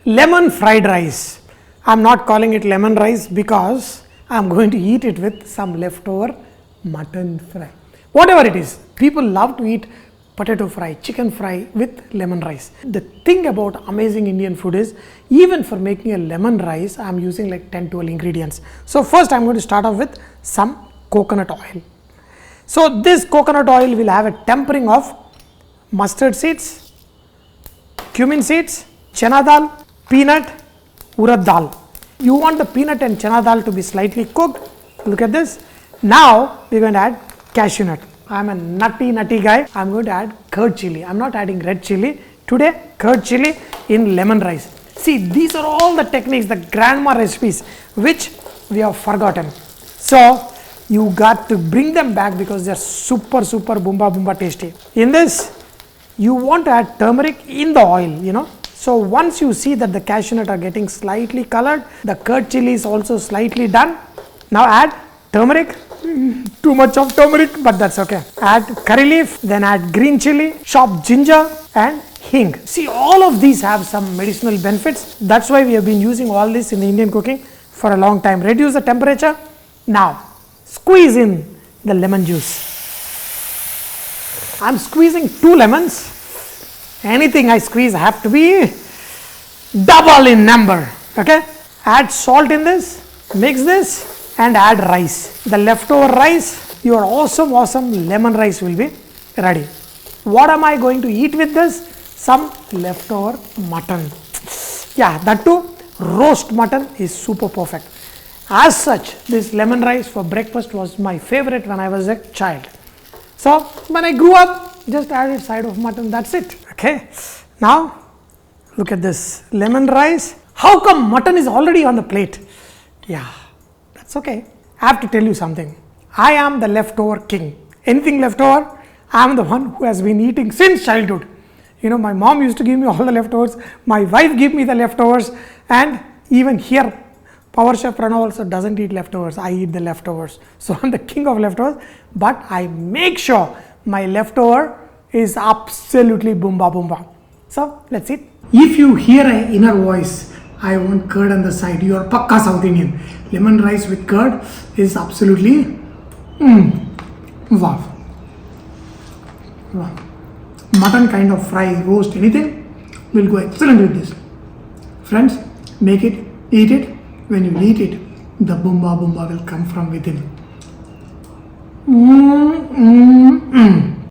lemon fried rice. I'm not calling it lemon rice because I'm going to eat it with some leftover mutton fry. Whatever it is, people love to eat potato fry, chicken fry with lemon rice. The thing about amazing Indian food is, even for making a lemon rice, I'm using like 10-12 ingredients. So first I'm going to start off with some coconut oil. So this coconut oil will have a tempering of mustard seeds, cumin seeds, chana dal, peanut, urad dal. You want the peanut and chana dal to be slightly cooked. Look at this. Now we're going to add cashew nut. I'm a nutty guy. I'm going to add curd chili. I'm not adding red chili. Today, curd chili in lemon rice. See, these are all the techniques, the grandma recipes, which we have forgotten. So, you got to bring them back because they're super boomba tasty. In this, you want to add turmeric in the oil, So, once you see that the cashew nut are getting slightly colored, the curd chili is also slightly done. Now add turmeric. Too much of turmeric, but that's okay. Add curry leaf, then add green chili, chopped ginger and hing. See, all of these have some medicinal benefits. That's why we have been using all this in Indian cooking for a long time. Reduce the temperature. Now, squeeze in the lemon juice. I'm squeezing 2 lemons. Anything I squeeze have to be double in number. Okay. Add salt in this. Mix this. And add rice. The leftover rice, your awesome lemon rice will be ready. What am I going to eat with this? Some leftover mutton. Yeah, that too, roast mutton is super perfect. As such, this lemon rice for breakfast was my favorite when I was a child. So, when I grew up, just added side of mutton, that's it. Okay. Now, look at this lemon rice. How come mutton is already on the plate? Yeah. It's okay. I have to tell you something. I am the leftover king. Anything leftover, I am the one who has been eating since childhood. My mom used to give me all the leftovers. My wife gave me the leftovers. And even here, Power Chef Pranav also doesn't eat leftovers. I eat the leftovers. So I'm the king of leftovers. But I make sure my leftover is absolutely boomba. So let's eat. If you hear an inner voice, I want curd on the side. You are pakka South Indian. Lemon rice with curd is absolutely wow. Mutton kind of fry, roast, anything will go excellent with this. Friends, make it, eat it. When you eat it, the boomba will come from within.